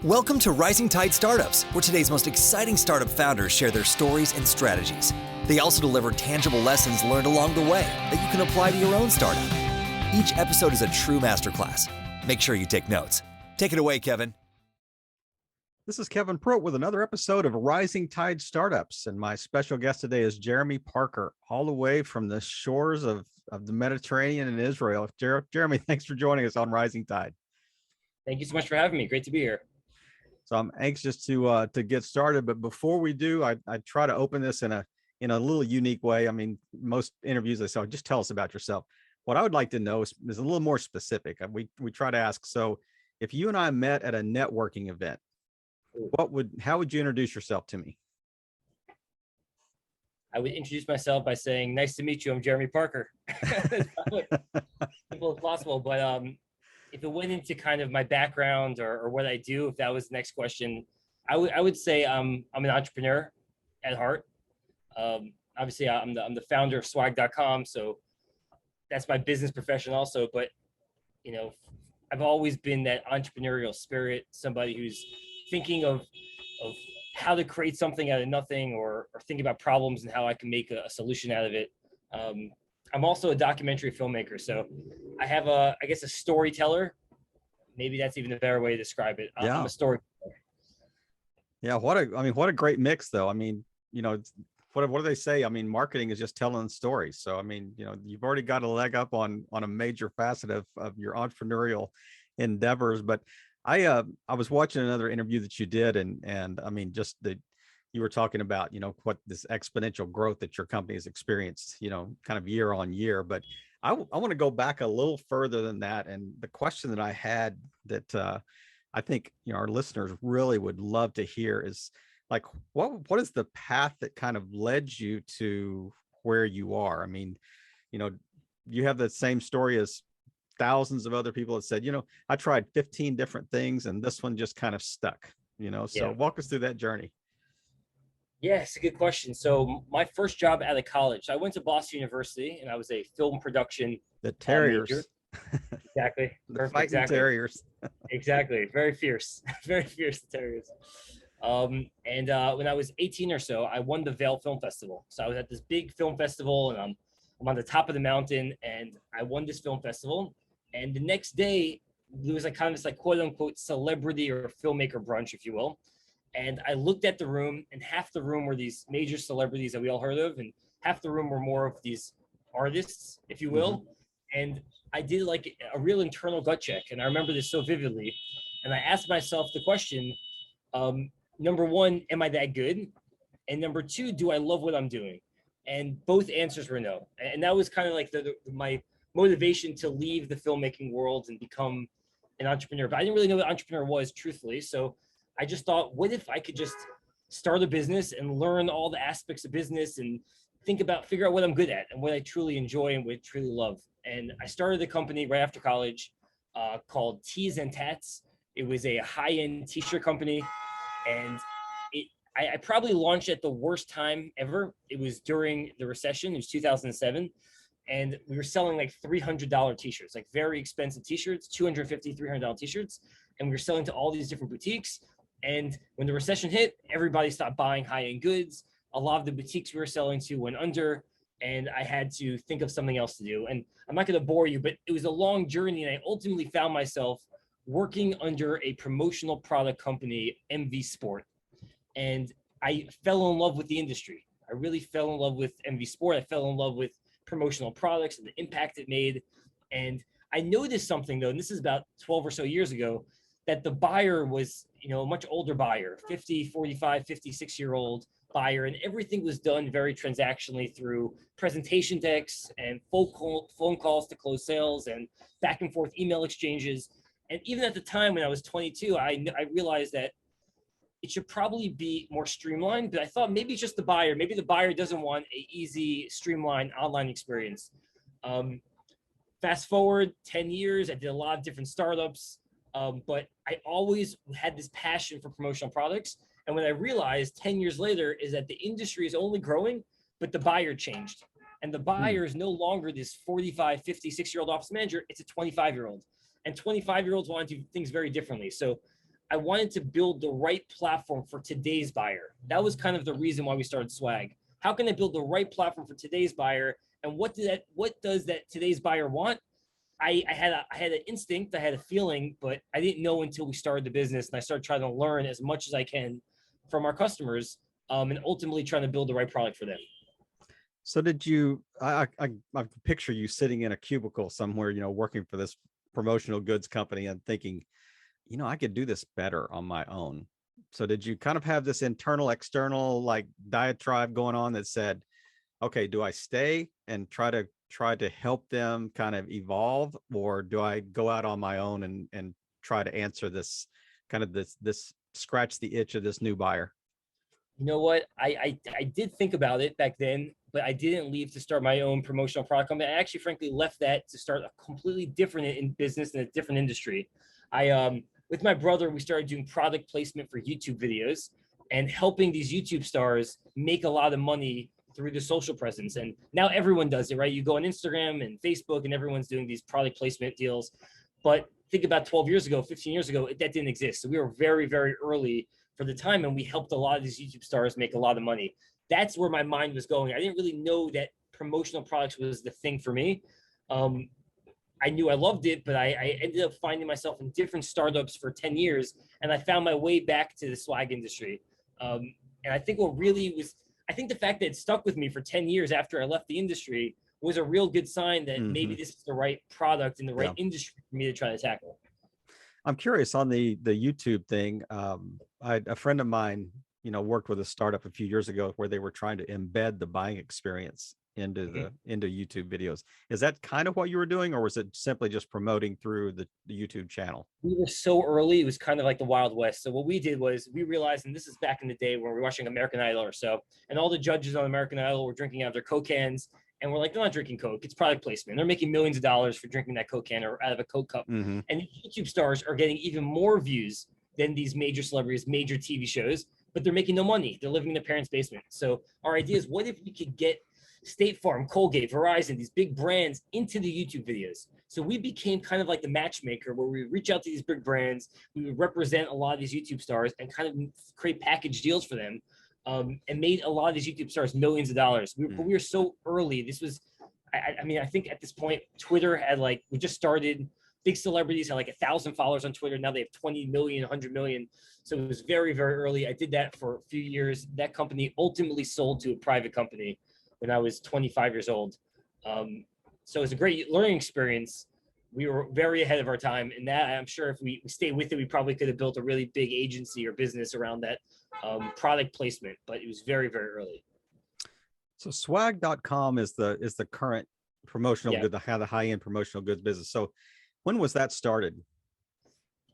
Welcome to Rising Tide Startups, where today's most exciting startup founders share their stories and strategies. They also deliver tangible lessons learned along the way that you can apply to your own startup. Each episode is a true masterclass. Make sure you take notes. Take it away, Kevin. This is Kevin Pruitt with another episode of Rising Tide Startups, and my special guest today is Jeremy Parker, all the way from the shores of the Mediterranean in Israel. Jeremy, thanks for joining us on Rising Tide. Thank you so much for having me. Great to be here. So I'm anxious to get started, but before we do, I try to open this in a little unique way. I mean, most interviews I saw, just tell us about yourself. What I would like to know is a little more specific. We try to ask, so if you and I met at a networking event, how would you introduce yourself to me? I would introduce myself by saying, "Nice to meet you. I'm Jeremy Parker." Simple as possible. But if it went into kind of my background or what I do, if that was the next question, I would say I'm an entrepreneur at heart. Obviously, I'm the founder of swag.com, so that's my business profession also. But I've always been that entrepreneurial spirit, somebody who's thinking of how to create something out of nothing, or think about problems and how I can make a solution out of it. I'm also a documentary filmmaker, so I have a storyteller. Maybe that's even a better way to describe it. Yeah. I'm a storyteller. Yeah, what a great mix, though. I mean, what do they say? I mean, marketing is just telling stories. So, I mean, you've already got a leg up on a major facet of your entrepreneurial endeavors. But I was watching another interview that you did, and I mean, you were talking about, what this exponential growth that your company has experienced, kind of year on year. But I want to go back a little further than that. And the question that I had that I think, our listeners really would love to hear is, like, what is the path that kind of led you to where you are? I mean, you have the same story as thousands of other people that said, I tried 15 different things and this one just kind of stuck, so Yeah. Walk us through that journey. Yeah, it's a good question. So my first job out of college, I went to Boston University, and I was a film production. The Terriers. Major. Exactly. The fighting Terriers. Exactly. Very fierce. Very fierce, the Terriers. When I was 18 or so, I won the Vail Film Festival. So I was at this big film festival, and I'm on the top of the mountain, and I won this film festival. And the next day, there was this quote unquote celebrity or filmmaker brunch, if you will. And I looked at the room, and half the room were these major celebrities that we all heard of, and half the room were more of these artists, if you will. Mm-hmm. And I did like a real internal gut check, and I remember this so vividly. And I asked myself the question, number one, am I that good? And number two, do I love what I'm doing? And both answers were no. And that was kind of like my motivation to leave the filmmaking world and become an entrepreneur. But I didn't really know what entrepreneur was, truthfully. So I just thought, what if I could just start a business and learn all the aspects of business and figure out what I'm good at and what I truly enjoy and what I truly love. And I started a company right after college called Tees and Tats. It was a high-end t-shirt company, and I probably launched at the worst time ever. It was during the recession. It was 2007. And we were selling like $300 t-shirts, like very expensive t-shirts, $250, $300 t-shirts. And we were selling to all these different boutiques. And when the recession hit, everybody stopped buying high-end goods. A lot of the boutiques we were selling to went under, and I had to think of something else to do. And I'm not going to bore you, but it was a long journey, and I ultimately found myself working under a promotional product company, MV Sport. And I fell in love with the industry. I really fell in love with MV Sport. I fell in love with promotional products and the impact it made. And I noticed something, though, and this is about 12 or so years ago, that the buyer was, a much older buyer, 50, 45, 56-year-old buyer, and everything was done very transactionally through presentation decks and phone calls to close sales and back and forth email exchanges. And even at the time when I was 22, I realized that it should probably be more streamlined, but I thought maybe it's just the buyer. Maybe the buyer doesn't want an easy, streamlined online experience. Fast forward 10 years, I did a lot of different startups, but I always had this passion for promotional products. And what I realized 10 years later is that the industry is only growing, but the buyer changed. And the buyer is no longer this 45, 56-year-old office manager. It's a 25-year-old. And 25-year-olds want to do things very differently. So I wanted to build the right platform for today's buyer. That was kind of the reason why we started Swag. How can I build the right platform for today's buyer? And what does that today's buyer want? I had an instinct, I had a feeling, but I didn't know until we started the business, and I started trying to learn as much as I can from our customers, and ultimately trying to build the right product for them. So did you, I picture you sitting in a cubicle somewhere, working for this promotional goods company and thinking, I could do this better on my own. So did you kind of have this internal, external, like diatribe going on that said, okay, do I stay and try to help them kind of evolve, or do I go out on my own and try to answer this kind of this scratch the itch of this new buyer? You know what? I did think about it back then, but I didn't leave to start my own promotional product company. I actually, frankly, left that to start a completely different in business in a different industry. With my brother, we started doing product placement for YouTube videos and helping these YouTube stars make a lot of money through the social presence. And now everyone does it, right? You go on Instagram and Facebook and everyone's doing these product placement deals. But think about 12 years ago, 15 years ago, that didn't exist. So we were very, very early for the time, and we helped a lot of these YouTube stars make a lot of money. That's where my mind was going. I didn't really know that promotional products was the thing for me. I knew I loved it, but I ended up finding myself in different startups for 10 years, and I found my way back to the swag industry. And I think I think the fact that it stuck with me for 10 years after I left the industry was a real good sign that maybe this is the right product and the right industry for me to try to tackle. I'm curious on the YouTube thing. A friend of mine, worked with a startup a few years ago where they were trying to embed the buying experience into YouTube videos. Is that kind of what you were doing, or was it simply just promoting through the YouTube channel? We were so early, it was kind of like the Wild West. So what we did was we realized, and this is back in the day when we were watching American Idol or so, and all the judges on American Idol were drinking out of their Coke cans, and we're like, they're not drinking Coke, it's product placement. They're making millions of dollars for drinking that Coke can or out of a Coke cup. And YouTube stars are getting even more views than these major celebrities, major TV shows, but they're making no money. They're living in their parents' basement. So our idea is, what if we could get State Farm, Colgate, Verizon, these big brands into the YouTube videos? So we became kind of like the matchmaker, where we reach out to these big brands, we would represent a lot of these YouTube stars and kind of create package deals for them, and made a lot of these YouTube stars millions of dollars. But we were so early. This was, I think at this point, Twitter had we just started. Big celebrities had 1,000 followers on Twitter. Now they have 20 million, 100 million. So it was very, very early. I did that for a few years. That company ultimately sold to a private company when I was 25 years old. So it was a great learning experience. We were very ahead of our time. And that, I'm sure if we stayed with it, we probably could have built a really big agency or business around that product placement. But it was very, very early. So swag.com is the current promotional good, the high-end promotional goods business. So when was that started?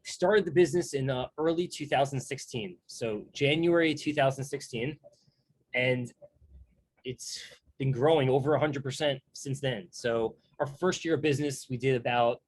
Started the business in early 2016. So January 2016. And it's been growing over 100% since then. So our first year of business, we did about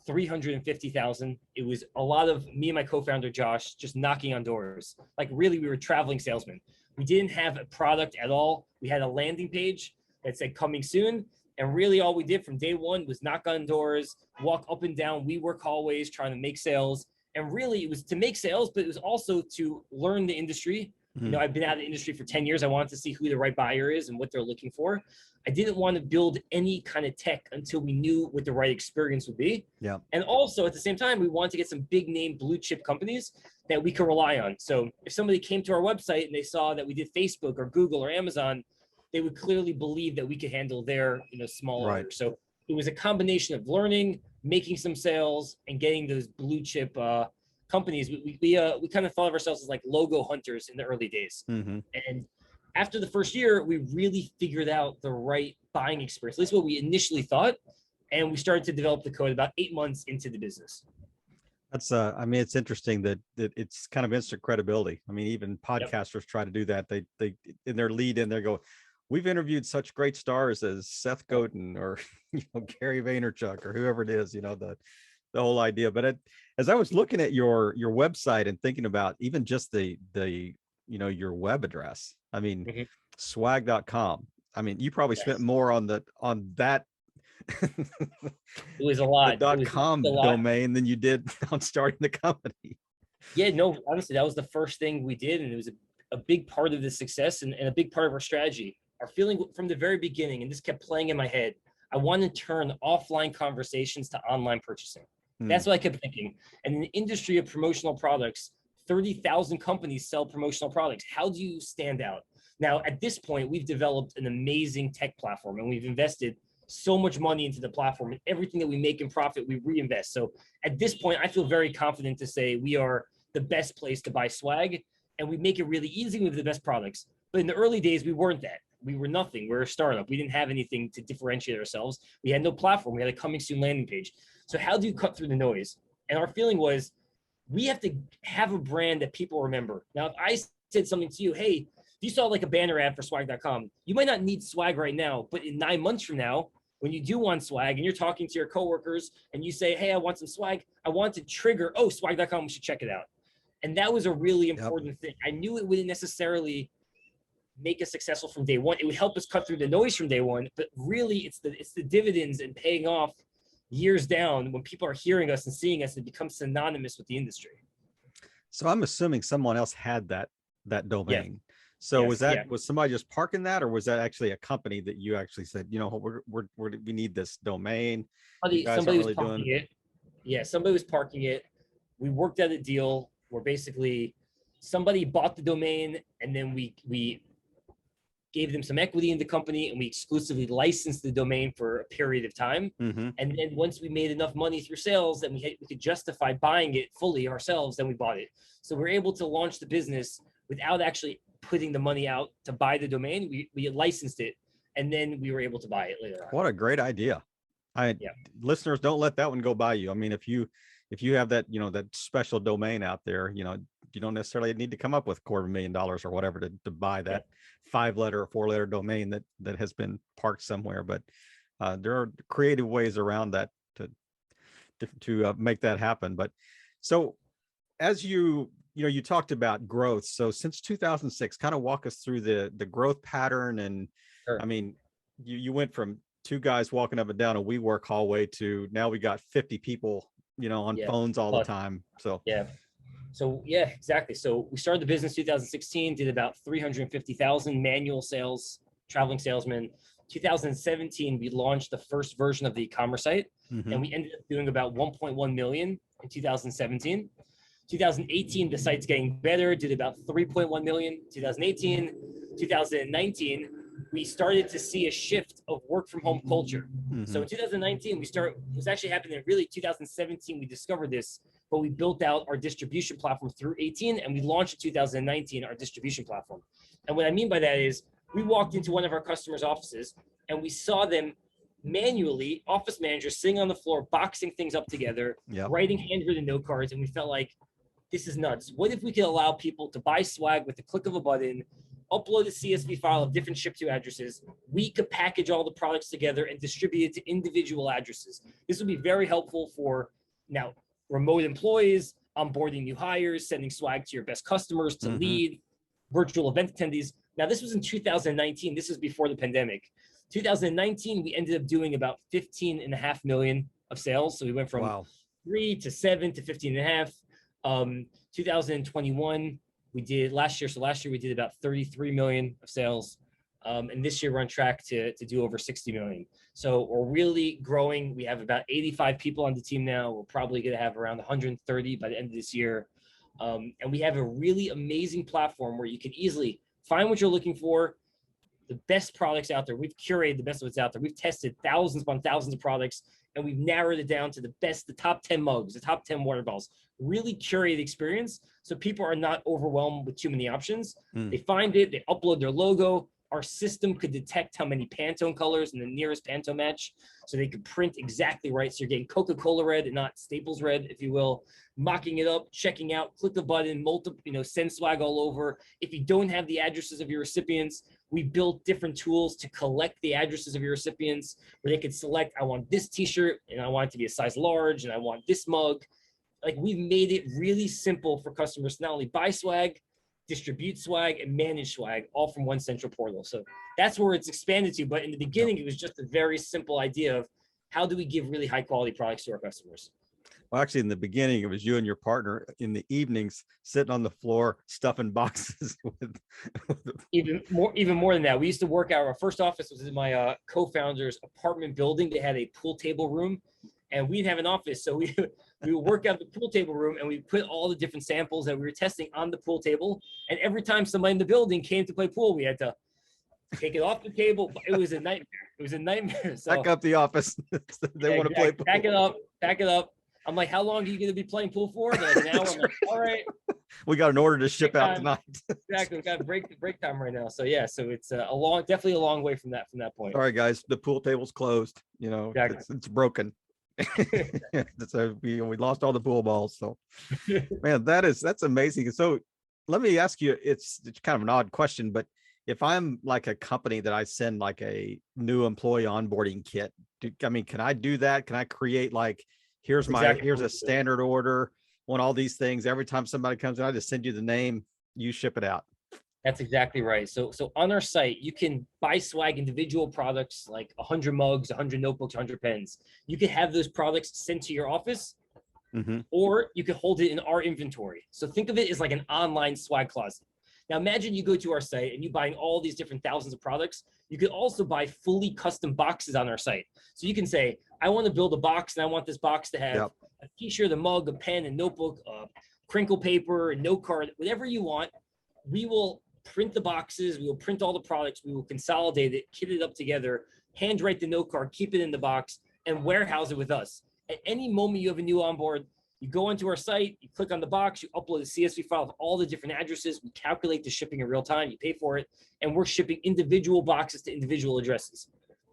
350,000. It was a lot of me and my co-founder, Josh, just knocking on doors. Really, we were traveling salesmen. We didn't have a product at all. We had a landing page that said coming soon. And really all we did from day one was knock on doors, walk up and down WeWork hallways, trying to make sales. And really it was to make sales, but it was also to learn the industry. I've been out of the industry for 10 years. I wanted to see who the right buyer is and what they're looking for. I didn't want to build any kind of tech until we knew what the right experience would be. Yeah. And also at the same time, we wanted to get some big name blue chip companies that we could rely on. So if somebody came to our website and they saw that we did Facebook or Google or Amazon, they would clearly believe that we could handle their small orders. So it was a combination of learning, making some sales, and getting those blue chip companies. We kind of thought of ourselves as like logo hunters in the early days. And after the first year, we really figured out the right buying experience. At least what we initially thought. And we started to develop the code about 8 months into the business. That's it's interesting that it's kind of instant credibility. Even podcasters try to do that. They in their lead in there go, we've interviewed such great stars as Seth Godin or Gary Vaynerchuk or whoever it is, the whole idea. But as I was looking at your website and thinking about even just the your web address, swag.com. You probably spent more on that it was a lot. the .com domain than you did on starting the company. Yeah, no, honestly, that was the first thing we did, and it was a big part of the success and a big part of our strategy. Our feeling from the very beginning, and this kept playing in my head, I want to turn offline conversations to online purchasing. Hmm. That's what I kept thinking. And in the industry of promotional products, 30,000 companies sell promotional products. How do you stand out? Now, at this point, we've developed an amazing tech platform, and we've invested so much money into the platform, and everything that we make in profit, we reinvest. So at this point, I feel very confident to say we are the best place to buy swag, and we make it really easy. We have the best products. But in the early days, we weren't that. We were nothing. We were a startup. We didn't have anything to differentiate ourselves. We had no platform. We had a coming soon landing page. So how do you cut through the noise? And our feeling was we have to have a brand that people remember. Now, if I said something to you, hey, if you saw like a banner ad for swag.com, you might not need swag right now, but in 9 months from now, when you do want swag and you're talking to your coworkers and you say, hey, I want some swag, I want to trigger, oh, swag.com, we should check it out. And that was a really Yep. important thing. I knew it wouldn't necessarily make us successful from day one. It would help us cut through the noise from day one, but really it's the dividends and paying off years down when people are hearing us and seeing us and become synonymous with the industry. So I'm assuming someone else had that Yeah. domain. So Yes, yeah. was somebody just parking that, or was that actually a company that you actually said, you know, we need this domain. You guys Somebody aren't was really parking doing. it. Yeah, somebody was parking it. We worked out a deal where basically somebody bought the domain and then we gave them some equity in the company and we exclusively licensed the domain for a period of time. Mm-hmm. And then once we made enough money through sales that we could justify buying it fully ourselves, then we bought it. So we're able to launch the business without actually putting the money out to buy the domain. We licensed it and then we were able to buy it later on. What a great idea. Yeah. Listeners, don't let that one go by you. I mean, if you have that, you know, that special domain out there, you know, you don't necessarily need to come up with $250,000 or whatever to buy that 5-letter or 4-letter domain that has been parked somewhere. But there are creative ways around that to make that happen. But so as you talked about growth. So since 2006, kind of walk us through the growth pattern. And Sure. I mean, you went from 2 guys walking up and down a WeWork hallway to now we got 50 people, you know, on phones all the time. So yeah, exactly. So we started the business 2016, did about 350,000 manual sales, traveling salesmen. 2017, we launched the first version of the e-commerce site, mhm. and we ended up doing about 1.1 million in 2017. 2018, the site's getting better, did about 3.1 million. 2018, 2019, we started to see a shift of work from home culture. So in 2019, it was actually happening really 2017, we discovered this, but we built out our distribution platform through 18 and we launched in 2019 our distribution platform. And what I mean by that is we walked into one of our customers' offices and we saw them manually, office managers sitting on the floor, boxing things up together, Yep. writing handwritten note cards. And we felt like, this is nuts. What if we could allow people to buy swag with the click of a button, upload a CSV file of different ship to addresses? We could package all the products together and distribute it to individual addresses. This would be very helpful for now remote employees, onboarding new hires, sending swag to your best customers to lead, virtual event attendees. Now, this was in 2019. This is before the pandemic. 2019, we ended up doing about 15.5 million of sales. So we went from 3 to 7 to 15.5. 2021, we did last year. So last year we did about 33 million of sales. And this year we're on track to do over 60 million. So we're really growing. We have about 85 people on the team now. We're probably going to have around 130 by the end of this year. And we have a really amazing platform where you can easily find what you're looking for, the best products out there. We've curated the best of what's out there. We've tested thousands upon thousands of products, and we've narrowed it down to the best, the top 10 mugs, the top 10 water bottles. Really curated experience, so people are not overwhelmed with too many options. They find it, they upload their logo. Our system could detect how many Pantone colors in the nearest Pantone match, so they could print exactly right. So you're getting Coca-Cola red and not Staples red, if you will. Mocking it up, checking out, click the button, send swag all over. If you don't have the addresses of your recipients, we built different tools to collect the addresses of your recipients where they could select, I want this t-shirt and I want it to be a size large and I want this mug. Like, we've made it really simple for customers to not only buy swag, distribute swag, and manage swag all from one central portal. So that's where it's expanded to. But in the beginning, it was just a very simple idea of how do we give really high quality products to our customers? Well, actually, in the beginning, it was you and your partner in the evenings sitting on the floor stuffing boxes with Even more than that. We used to work out. Our first office was in my co-founder's apartment building. They had a pool table room, and we'd have an office. So we would work out the pool table room, and we put all the different samples that we were testing on the pool table. And every time somebody in the building came to play pool, we had to take it off the table. It was a nightmare. It was a nightmare. So back up the office. They want to play pool. Back it up. Back it up. I'm like, how long are you going to be playing pool for? They're like, an hour. I'm like, all right. We got an order to ship out tonight. Exactly. We got break time right now. So yeah, so it's definitely a long way from that point. All right, guys, the pool table's closed. Exactly. It's broken. We lost all the pool balls. So, man, that's amazing. So, let me ask you. It's kind of an odd question, but if I'm like a company that I send like a new employee onboarding kit, can I do that? Can I create like here's a standard order on all these things? Every time somebody comes in, I just send you the name, you ship it out. That's exactly right. So on our site, you can buy swag individual products like 100 mugs, 100 notebooks, 100 pens. You can have those products sent to your office, or you can hold it in our inventory. So think of it as like an online swag closet. Now imagine you go to our site and you buying all these different thousands of products. You could also buy fully custom boxes on our site. So you can say, I want to build a box and I want this box to have a t-shirt, a mug, a pen, a notebook, crinkle paper, a note card, whatever you want. We will print the boxes. We will print all the products. We will consolidate it, kit it up together, handwrite the note card, keep it in the box, and warehouse it with us. At any moment you have a new onboard, you go onto our site, you click on the box, you upload a CSV file of all the different addresses. We calculate the shipping in real time. You pay for it, and we're shipping individual boxes to individual addresses.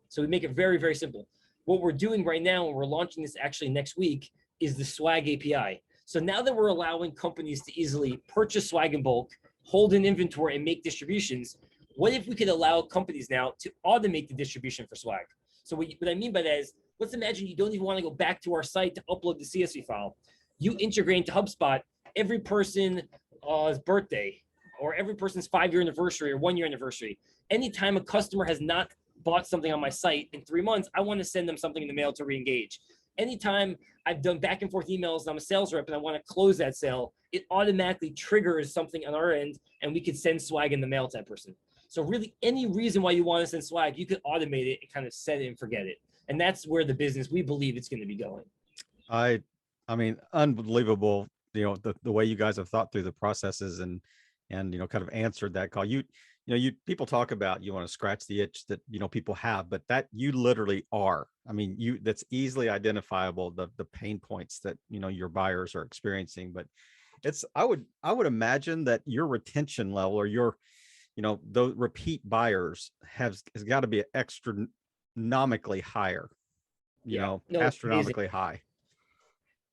So we make it very, very simple. What we're doing right now, and we're launching this actually next week, is the Swag API. So now that we're allowing companies to easily purchase swag in bulk, hold an inventory, and make distributions, what if we could allow companies now to automate the distribution for swag? So what I mean by that is, let's imagine you don't even want to go back to our site to upload the CSV file. You integrate into HubSpot every person's birthday, or every person's 5-year anniversary or 1-year anniversary. Anytime a customer has not bought something on my site in 3 months, I want to send them something in the mail to re-engage. Anytime I've done back and forth emails and I'm a sales rep and I want to close that sale, it automatically triggers something on our end, and we could send swag in the mail to that person. So really, any reason why you want to send swag, you could automate it and kind of set it and forget it. And that's where the business, we believe it's going to be going. I mean, unbelievable, the way you guys have thought through the processes and kind of answered that call. People talk about, you want to scratch the itch that, people have, but that you literally are. I mean, that's easily identifiable, the pain points that, your buyers are experiencing. But I would imagine that your retention level, or your, those repeat buyers has got to be astronomically higher, astronomically high.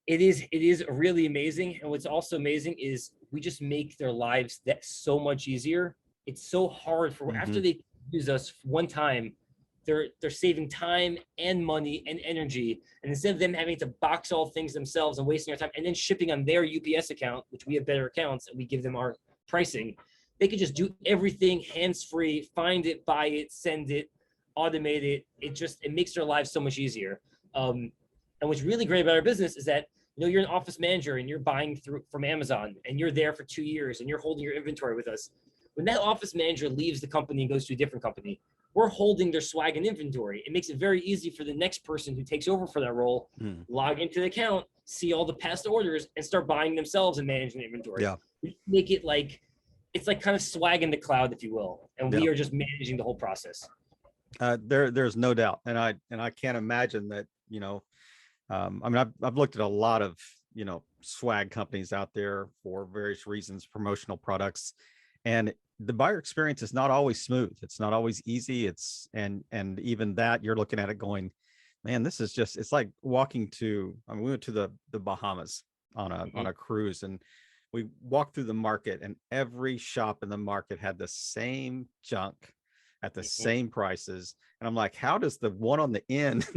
It is really amazing. And what's also amazing is we just make their lives that so much easier. It's so hard for after they use us one time, they're saving time and money and energy. And instead of them having to box all things themselves and wasting their time and then shipping on their UPS account, which we have better accounts and we give them our pricing, they could just do everything hands-free, find it, buy it, send it, automate it. It makes their lives so much easier. And what's really great about our business is that, you're an office manager and you're buying from Amazon and you're there for 2 years and you're holding your inventory with us. When that office manager leaves the company and goes to a different company, we're holding their swag and inventory. It makes it very easy for the next person who takes over for that role, log into the account, see all the past orders, and start buying themselves and managing the inventory. Yeah. We make it it's like kind of swag in the cloud, if you will. And we are just managing the whole process. There's no doubt. And I can't imagine that, I've looked at a lot of, swag companies out there for various reasons, promotional products, and the buyer experience is not always smooth. It's not always easy. And even that, you're looking at it going, man, this is just, it's like walking to, we went to the Bahamas on a cruise, and we walked through the market, and every shop in the market had the same junk at the same prices. And I'm like, how does the one on the end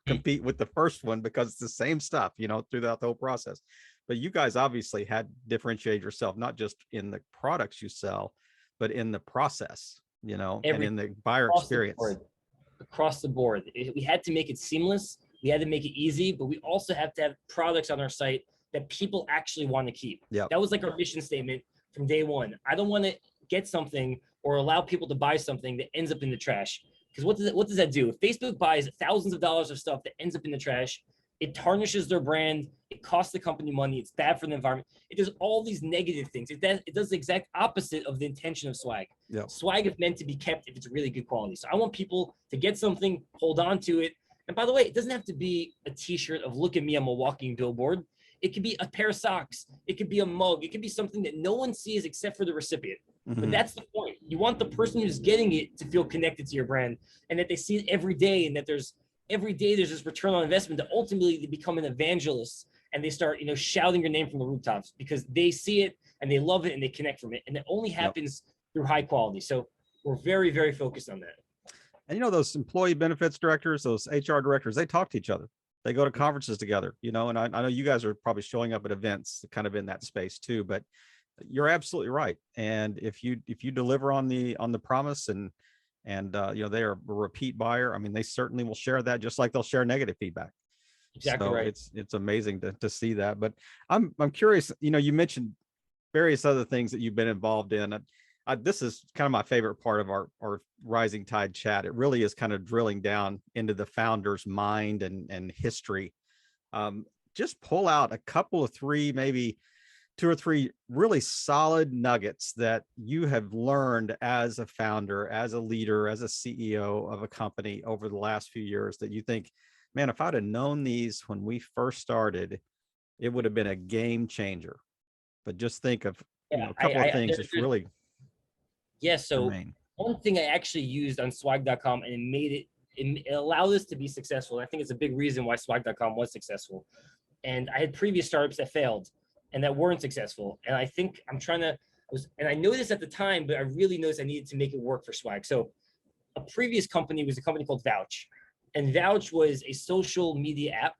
compete with the first one? Because it's the same stuff, throughout the whole process. But you guys obviously had differentiated yourself, not just in the products you sell, but in the process, and in the buyer experience. Across the board. We had to make it seamless. We had to make it easy, but we also have to have products on our site that people actually want to keep. Yeah. That was like our mission statement from day one. I don't want to get something or allow people to buy something that ends up in the trash. Because what does that do? If Facebook buys thousands of dollars of stuff that ends up in the trash, it tarnishes their brand. It costs the company money. It's bad for the environment. It does all these negative things. It does the exact opposite of the intention of swag. Yeah. Swag is meant to be kept if it's really good quality. So I want people to get something, hold on to it. And by the way, it doesn't have to be a t-shirt of look at me, I'm a walking billboard. It could be a pair of socks. It could be a mug. It could be something that no one sees except for the recipient. But that's the point. You want the person who's getting it to feel connected to your brand and that they see it every day and that every day there's this return on investment that ultimately they become an evangelist and they start, shouting your name from the rooftops because they see it and they love it and they connect from it. And that only happens through high quality. So we're very, very focused on that. And those employee benefits directors, those HR directors, they talk to each other. They go to conferences together, and I know you guys are probably showing up at events kind of in that space too, but you're absolutely right. And if you deliver on the promise and they are a repeat buyer, I mean, they certainly will share that just like they'll share negative feedback. Exactly. So right. It's amazing to see that. But I'm curious, you mentioned various other things that you've been involved in. This is kind of my favorite part of our Rising Tide chat. It really is kind of drilling down into the founder's mind and history. Just pull out a couple of three, maybe 2 or 3 really solid nuggets that you have learned as a founder, as a leader, as a CEO of a company over the last few years that you think, man, if I'd have known these when we first started, it would have been a game changer. But just think of a couple of things just really. Yeah. So one thing I actually used on swag.com and it allowed us to be successful. And I think it's a big reason why swag.com was successful. And I had previous startups that failed and that weren't successful. And I think and I noticed at the time, but I really noticed I needed to make it work for swag. So a previous company was a company called Vouch. And Vouch was a social media app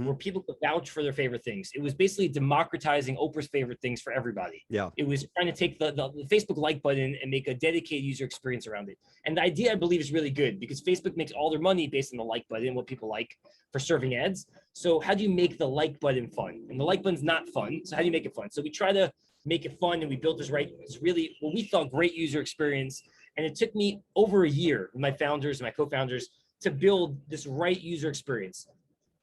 where people could vouch for their favorite things. It was basically democratizing Oprah's favorite things for everybody. Yeah. It was trying to take the Facebook like button and make a dedicated user experience around it. And the idea, I believe, is really good because Facebook makes all their money based on the like button and what people like for serving ads. So how do you make the like button fun? And the like button's not fun. So how do you make it fun? So we try to make it fun and we built this it's really what we thought great user experience. And it took me over a year with my founders and my co-founders to build this right user experience.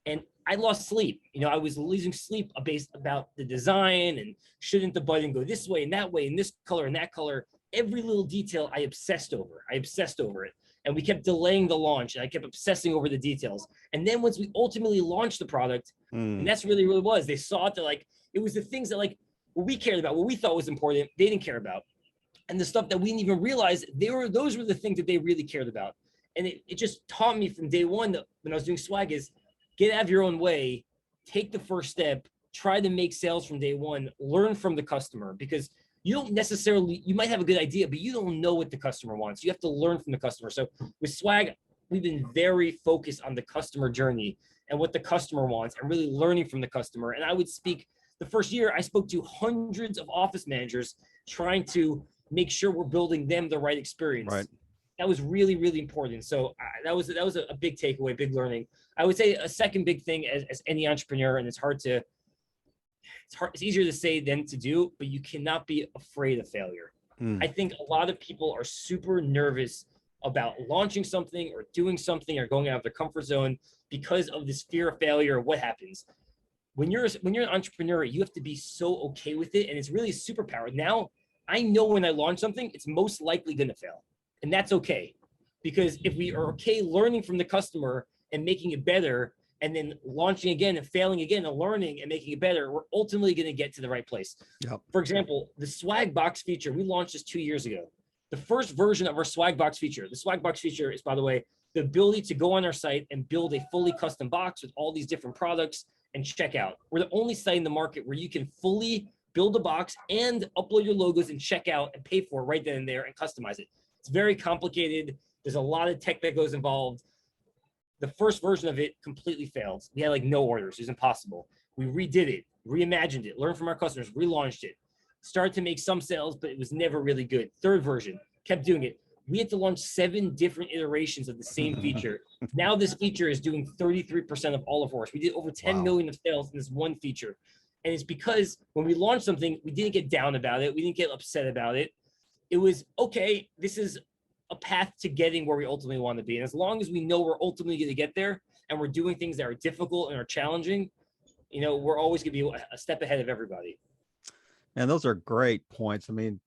And I lost sleep. I was losing sleep based about the design and shouldn't the button go this way and this color and that color. Every little detail I obsessed over it. And we kept delaying the launch and I kept obsessing over the details. And then once we ultimately launched the product, and that's really what it was, they saw it, it was the things that what we cared about, what we thought was important, they didn't care about. And the stuff that we didn't even realize, those were the things that they really cared about. And it just taught me from day one that when I was doing swag is get out of your own way, take the first step, try to make sales from day one, learn from the customer because you might have a good idea, but you don't know what the customer wants. You have to learn from the customer. So with swag, we've been very focused on the customer journey and what the customer wants and really learning from the customer. And I would the first year I spoke to hundreds of office managers trying to make sure we're building them the right experience. Right. That was really, really important. So that was a big takeaway, big learning. I would say a second big thing as any entrepreneur, and it's easier to say than to do, but you cannot be afraid of failure. I think a lot of people are super nervous about launching something or doing something or going out of their comfort zone because of this fear of failure or what happens. When you're an entrepreneur, you have to be so okay with it. And it's really a superpower. Now I know when I launch something, it's most likely going to fail. And that's okay. Because if we are okay learning from the customer and making it better, and then launching again and failing again and learning and making it better, we're ultimately going to get to the right place. Yep. For example, the swag box feature, we launched this 2 years ago. The first version of our swag box feature, the swag box feature is, by the way, the ability to go on our site and build a fully custom box with all these different products and check out. We're the only site in the market where you can fully build a box and upload your logos and check out and pay for it right then and there and customize it. It's very complicated. There's a lot of tech that goes involved. The first version of it completely failed. We had no orders. It was impossible. We redid it, reimagined it, learned from our customers, relaunched it, started to make some sales, but it was never really good. Third version, kept doing it. we had to launch 7 different iterations of the same feature. Now this feature is doing 33% of all of ours. We did over 10 million of sales in this one feature. And it's because when we launched something, we didn't get down about it. We didn't get upset about it. It was, okay, this is a path to getting where we ultimately want to be. And as long as we know we're ultimately going to get there and we're doing things that are difficult and are challenging, you know, we're always going to be a step ahead of everybody. And those are great points. I mean,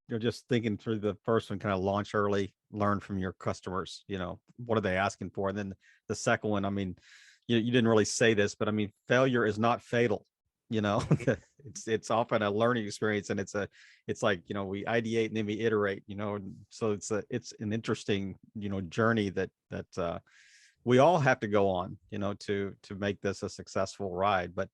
you're just thinking through the first one, kind of launch early, learn from your customers, you know, what are they asking for? And then the second one, I mean, you didn't really say this, but I mean, failure is not fatal. You know, it's often a learning experience, and it's like, you know, we ideate and then we iterate, you know, and so it's an interesting, you know, journey that we all have to go on, you know, to make this a successful ride. But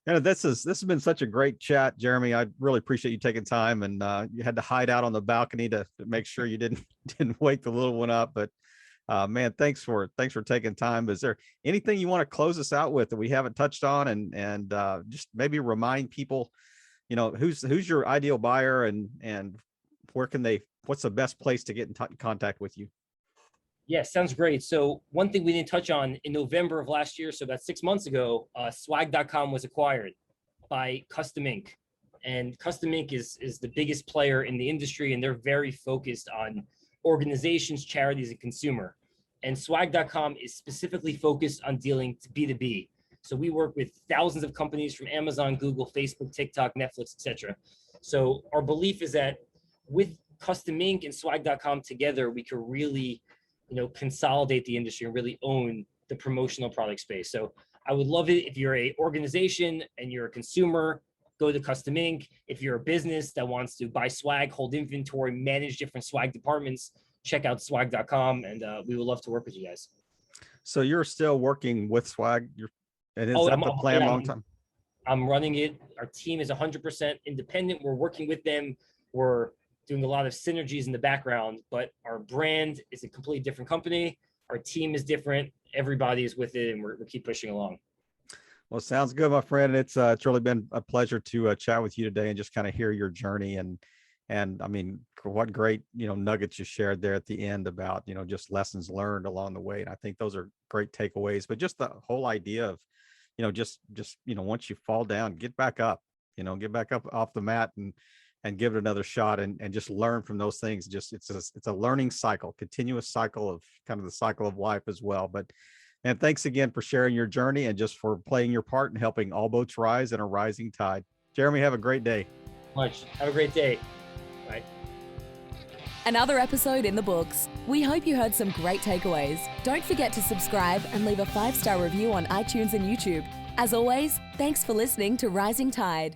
you know, this has been such a great chat, Jeremy. I really appreciate you taking time, and you had to hide out on the balcony to make sure you didn't wake the little one up. But man, thanks for taking time. Is there anything you want to close us out with that we haven't touched on, and just maybe remind people, you know, who's your ideal buyer, and what's the best place to get in contact with you? Yeah, sounds great. So one thing we didn't touch on, in November of last year, so about 6 months ago, swag.com was acquired by Custom Inc. And Custom Inc. is the biggest player in the industry, and they're very focused on organizations, charities, and consumer. And swag.com is specifically focused on dealing to B2B. So we work with thousands of companies from Amazon, Google, Facebook, TikTok, Netflix, etc. So our belief is that with Custom Inc. and swag.com together, we could really, you know, consolidate the industry and really own the promotional product space. So I would love it if you're a organization and you're a consumer, go to Custom Inc. If you're a business that wants to buy swag, hold inventory, manage different swag departments, check out swag.com, and we would love to work with you guys. So you're still working with swag? And is that the plan long time? I'm running it. Our team is 100% independent. We're working with them. We're doing a lot of synergies in the background, but our brand is a completely different company. Our team is different. Everybody is with it, and we keep pushing along. Well, sounds good, my friend. It's really been a pleasure to chat with you today and just kind of hear your journey. And I mean, what great, you know, nuggets you shared there at the end about, you know, just lessons learned along the way. And I think those are great takeaways, but just the whole idea of, you know, just, you know, once you fall down, get back up, you know, get back up off the mat and give it another shot, and just learn from those things. Just, it's a learning cycle, continuous cycle of kind of the cycle of life as well. But and thanks again for sharing your journey and just for playing your part in helping all boats rise in a rising tide. Jeremy, have a great day. Have a great day. Bye. Another episode in the books. We hope you heard some great takeaways. Don't forget to subscribe and leave a 5-star review on iTunes and YouTube. As always, thanks for listening to Rising Tide.